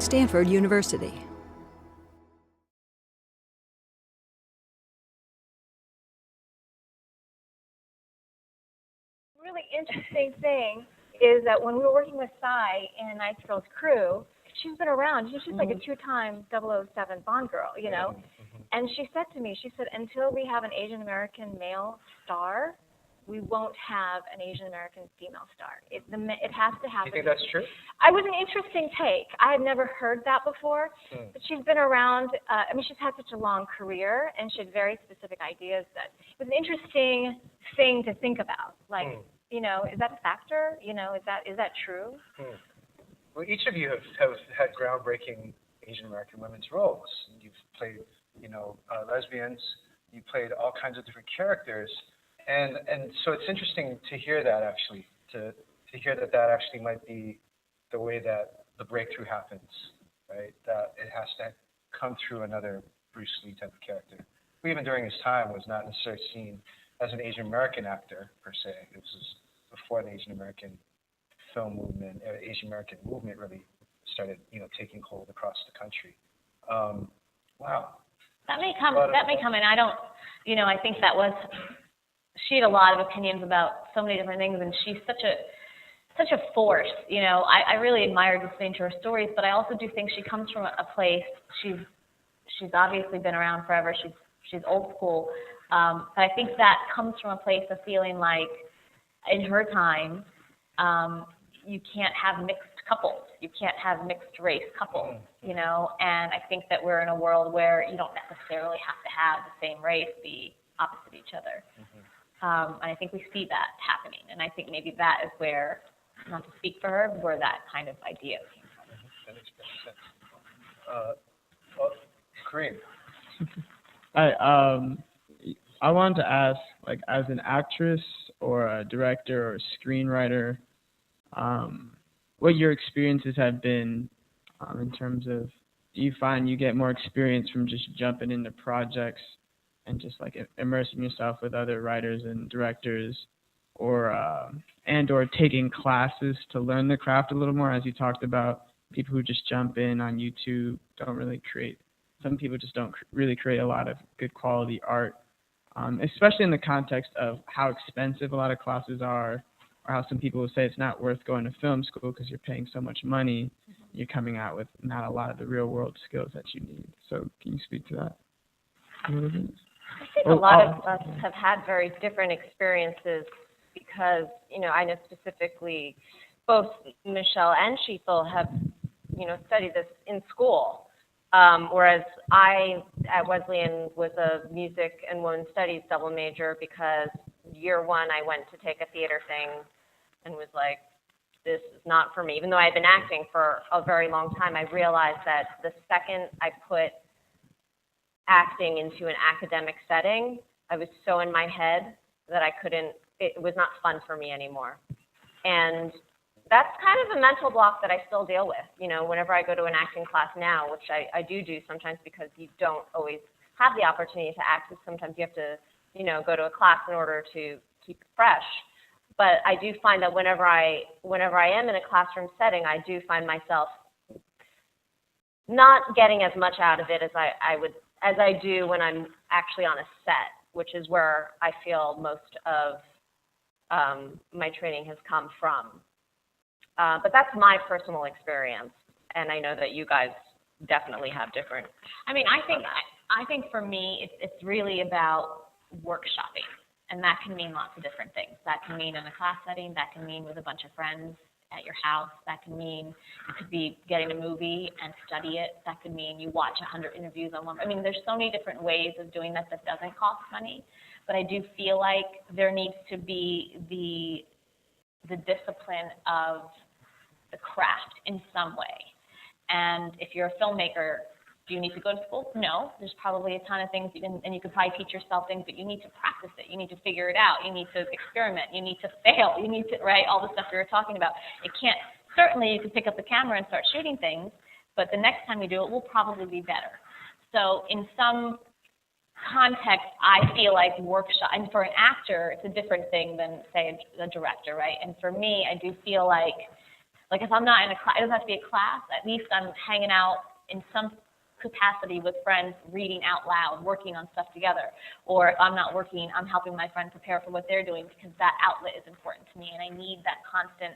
Stanford University. Really interesting thing is that when we were working with Sai in Nice Girls Crew, she's been around. She's like a two-time 007 Bond girl, you know. And she said to me, she said, until we have an Asian American male star, we won't have an Asian American female star. It has to happen. Do you think that's true? It was an interesting take. I had never heard that before, but she's been around. I mean, she's had such a long career, and she had very specific ideas. That it was an interesting thing to think about. Like, you know, is that a factor? You know, is that true? Well, each of you have had groundbreaking Asian American women's roles. You've played, you know, lesbians. You played all kinds of different characters. And so it's interesting to hear that actually, to hear that actually might be the way that the breakthrough happens, right? That it has to come through another Bruce Lee type of character, who even during his time was not necessarily seen as an Asian American actor per se. It was before the Asian American film movement, Asian American movement really started, you know, taking hold across the country. Wow. That may come, and I don't, you know, I think that was. She had a lot of opinions about so many different things, and she's such a force. You know, I really admired listening to her stories, but I also do think she comes from a place. She's obviously been around forever. She's old school, but I think that comes from a place of feeling like, in her time, you can't have mixed couples. You can't have mixed race couples. You know, and I think that we're in a world where you don't necessarily have to have the same race be opposite each other. And I think we see that happening. And I think maybe that is where, not to speak for her, where that kind of idea came from. That makes sense. Well, Kareem. Hi. I wanted to ask, like, as an actress or a director or a screenwriter, what your experiences have been in terms of, do you find you get more experience from just jumping into projects and just like immersing yourself with other writers and directors, or taking classes to learn the craft a little more? As you talked about, people who just jump in on YouTube don't really create. Some people just don't really create a lot of good quality art, especially in the context of how expensive a lot of classes are, or how some people will say it's not worth going to film school because you're paying so much money. You're coming out with not a lot of the real world skills that you need. So can you speak to that? I think a lot of us have had very different experiences because, you know, I know specifically both Michelle and Sheetal have, you know, studied this in school, whereas I, at Wesleyan, was a music and women's studies double major because year one I went to take a theater thing and was like, this is not for me. Even though I had been acting for a very long time, I realized that the second I put acting into an academic setting, I was so in my head that it was not fun for me anymore. And that's kind of a mental block that I still deal with. You know, whenever I go to an acting class now, which I do sometimes because you don't always have the opportunity to act, sometimes you have to, you know, go to a class in order to keep it fresh. But I do find that whenever I am in a classroom setting, I do find myself not getting as much out of it as I do when I'm actually on a set, which is where I feel most of my training has come from. But that's my personal experience, and I know that you guys definitely have different. I mean, I think for me, it's really about workshopping, and that can mean lots of different things. That can mean in a class setting. That can mean with a bunch of friends at your house. That can mean it could be getting a movie and study it. That could mean you watch 100 interviews on one. I mean, there's so many different ways of doing that doesn't cost money. But I do feel like there needs to be the discipline of the craft in some way. And if you're a filmmaker, do you need to go to school? No. There's probably a ton of things, and you could probably teach yourself things, but you need to practice it. You need to figure it out. You need to experiment. You need to fail. You need to, right, all the stuff we were talking about. Certainly you can pick up the camera and start shooting things, but the next time you do it will probably be better. So in some context, I feel like workshop, and for an actor, it's a different thing than, say, a director, right? And for me, I do feel like Like if I'm not in a class, it doesn't have to be a class, at least I'm hanging out in some capacity with friends, reading out loud, working on stuff together. Or if I'm not working, I'm helping my friend prepare for what they're doing because that outlet is important to me and I need that constant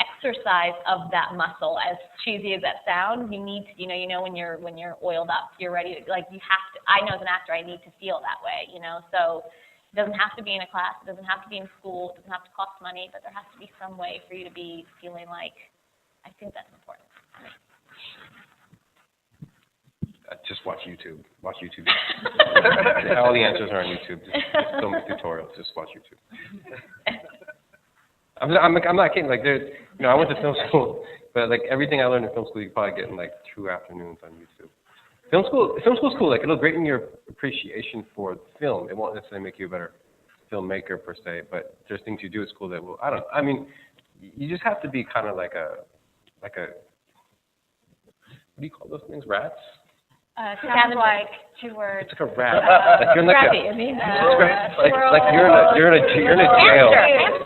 exercise of that muscle. As cheesy as that sounds, you need to, when you're oiled up, you're ready to, like, you have to, I know as an actor, I need to feel that way, so it doesn't have to be in a class, it doesn't have to be in school, it doesn't have to cost money, but there has to be some way for you to be feeling like, I think that's important. Just watch YouTube. Watch YouTube. All the answers are on YouTube. Just film tutorials. Just watch YouTube. I'm not kidding. Like I went to film school, but like everything I learned in film school, you can probably get in like 2 afternoons on YouTube. Film school's cool. Like it'll greaten your appreciation for film. It won't necessarily make you a better filmmaker per se, but there's things you do at school that will. I mean, you just have to be kind of like a. What do you call those things? Rats? Sounds like 2 words. It's like a rat. Like you're in like Scrappy, I mean, like you're in a jail,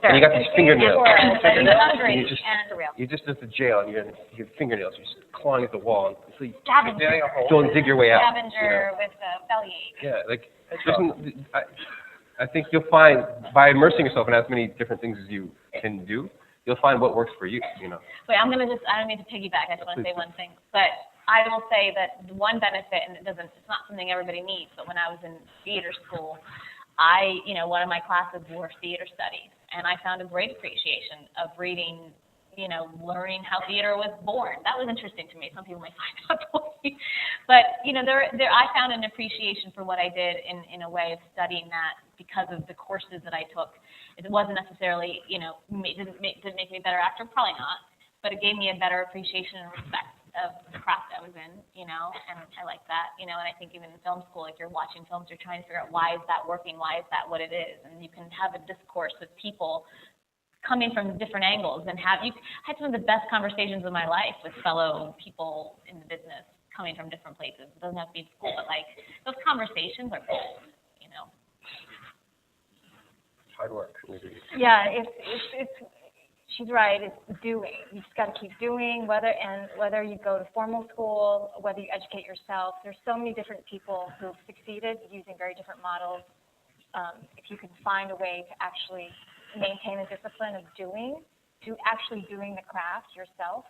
and you got these fingernails. You just at the jail, and you have fingernails. You're just clawing at the wall until you go and dig your way out. Scavenger with bellyache. Yeah, like I think you'll find by immersing yourself in as many different things as you can do, you'll find what works for you. Wait, I don't mean to piggyback. I just want to say one thing, but I will say that one benefit, and it's not something everybody needs, but when I was in theater school, one of my classes were theater studies, and I found a great appreciation of reading, learning how theater was born. That was interesting to me. Some people may find that boring, but I found an appreciation for what I did in a way of studying that because of the courses that I took. It wasn't necessarily, didn't make me a better actor, probably not, but it gave me a better appreciation and respect of the craft I was in, and I like that, and I think even in film school, like you're watching films, you're trying to figure out why is that working, why is that what it is, and you can have a discourse with people coming from different angles, and I had some of the best conversations of my life with fellow people in the business coming from different places. It doesn't have to be in school, but like those conversations are gold, Hard work. Yeah, she's right. It's doing. You just got to keep doing. Whether you go to formal school, whether you educate yourself. There's so many different people who've succeeded using very different models. If you can find a way to actually maintain the discipline of doing the craft yourself.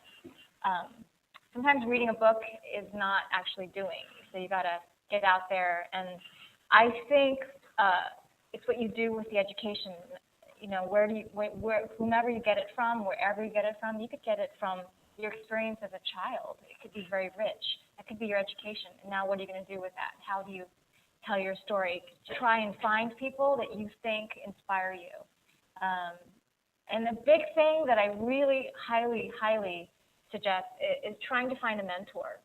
Sometimes reading a book is not actually doing. So you got to get out there. And I think it's what you do with the education. Whomever you get it from, wherever you get it from, you could get it from your experience as a child. It could be very rich. That could be your education. And now what are you going to do with that? How do you tell your story? Try and find people that you think inspire you. And the big thing that I really highly, highly suggest is trying to find a mentor.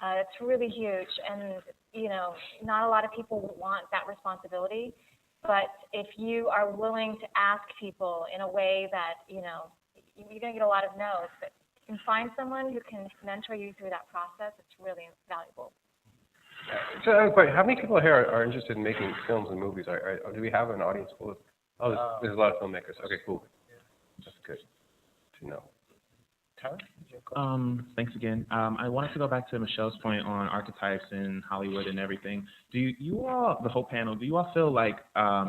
It's really huge. And, not a lot of people want that responsibility. But if you are willing to ask people in a way that, you're going to get a lot of no's, but if you can find someone who can mentor you through that process, it's really valuable. So, how many people here are interested in making films and movies? Do we have an audience full of? Oh, there's a lot of filmmakers. Okay, cool. That's good to know. Tyler? Thanks again. I wanted to go back to Michelle's point on archetypes in Hollywood and everything. Do you all, the whole panel, do you all feel like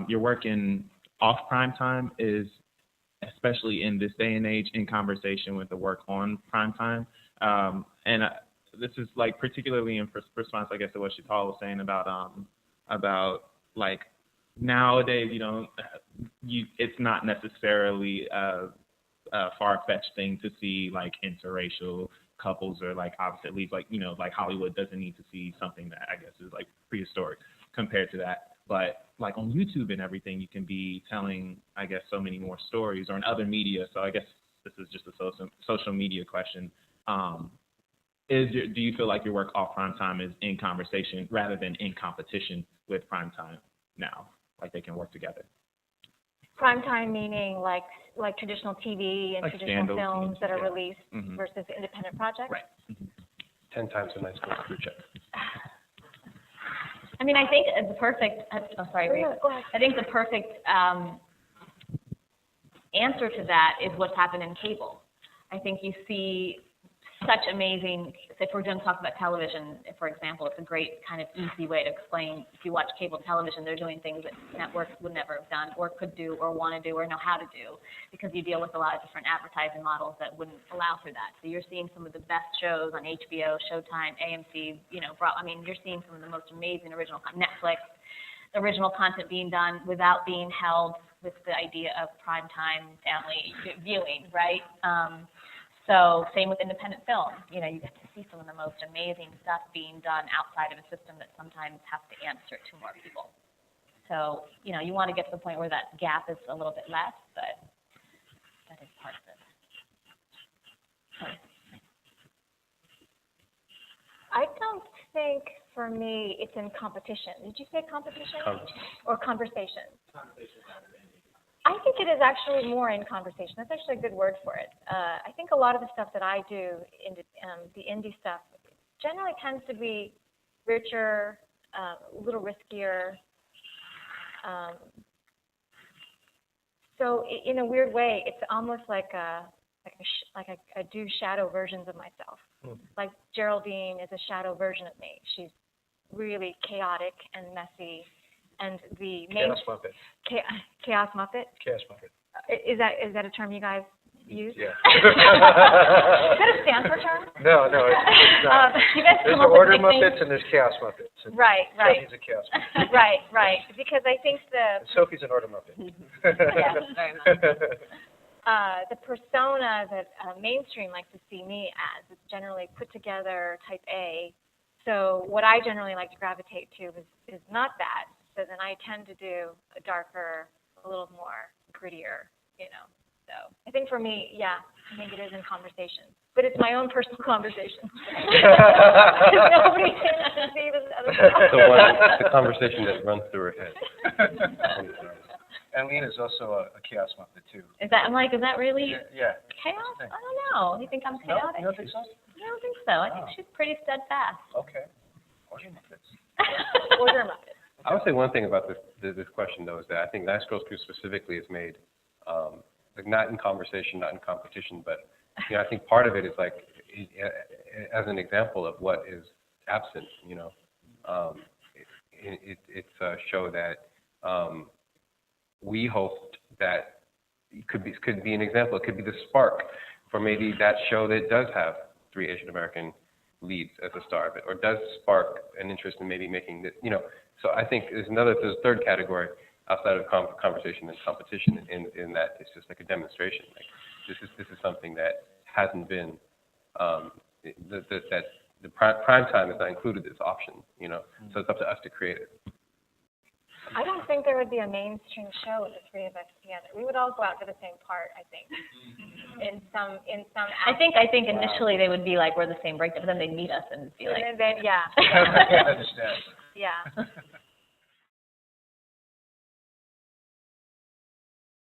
your work in off prime time is, especially in this day and age, in conversation with the work on prime time? This is like particularly in response, I guess, to what Chital was saying about like nowadays, it's not necessarily a far-fetched thing to see like interracial couples, or like obviously at least like Hollywood doesn't need to see something that I guess is like prehistoric compared to that. But like on YouTube and everything, you can be telling, I guess, so many more stories, or in other media. So I guess this is just a social media question. Do you feel like your work off prime time is in conversation rather than in competition with prime time now? Like they can work together? Prime time meaning like traditional TV and like traditional films that are released versus independent projects? Right. 10 times a nice crew check. I mean, I think the perfect, oh, sorry, Ray. Go ahead. I think the perfect answer to that is what's happened in cable. I think you see such amazing, if we're going to talk about television, for example, it's a great kind of easy way to explain. If you watch cable television, they're doing things that networks would never have done or could do or want to do or know how to do, because you deal with a lot of different advertising models that wouldn't allow for that. So you're seeing some of the best shows on HBO, Showtime, AMC, you're seeing some of the most amazing original Netflix, original content being done without being held with the idea of primetime family viewing, right? So same with independent film. You get to see some of the most amazing stuff being done outside of a system that sometimes has to answer to more people. So, you want to get to the point where that gap is a little bit less, but that is part of it. I don't think, for me, it's in competition. Did you say competition? Or conversation? I think it is actually more in conversation. That's actually a good word for it. I think a lot of the stuff that I do, the indie stuff, generally tends to be richer, a little riskier. So in a weird way, it's almost like I do shadow versions of myself. Like Geraldine is a shadow version of me. She's really chaotic and messy. And the main Chaos Muppet. Chaos Muppet. Chaos Muppet. Is that a term you guys use? Yeah. Is that a Stanford term? No, it's not. You guys There's come up with order nicknames? Muppets and there's Chaos Muppets. And Right. Sophie's a Chaos Muppet. right. Because I think And Sophie's an order Muppet. Yes, very much. The persona that mainstream likes to see me as is generally put together, type A. So what I generally like to gravitate to is not that. So then I tend to do a darker, a little more grittier, So I think for me, I think it is in conversation. But it's my own personal conversation. Nobody can see this other stuff. So the conversation that runs through her head. And Lena's also a Chaos Muppet, too. Is that really Yeah. chaos? I don't know. You think I'm chaotic? You don't think so? I don't think so. I think she's pretty steadfast. Okay. Order Muppets. Order Muppet. I would say one thing about this question, though, is that I think Nice Girls Crew specifically is made, not in conversation, not in competition, but I think part of it is as an example of what is absent. It's a show that we hoped that could be an example. It could be the spark for maybe that show that does have 3 Asian American leads as a star of it, or does spark an interest in maybe making this. So I think there's a third category outside of conversation and competition in that it's just like a demonstration. Like this is something that hasn't been that the prime time is not included as option. So it's up to us to create it. I don't think there would be a mainstream show with the 3 of us together. We would all go out to the same part, I think. In some. I think initially they would be like, we're the same breakdown, but then they'd meet us and be like. And then, yeah. I understand. Yeah.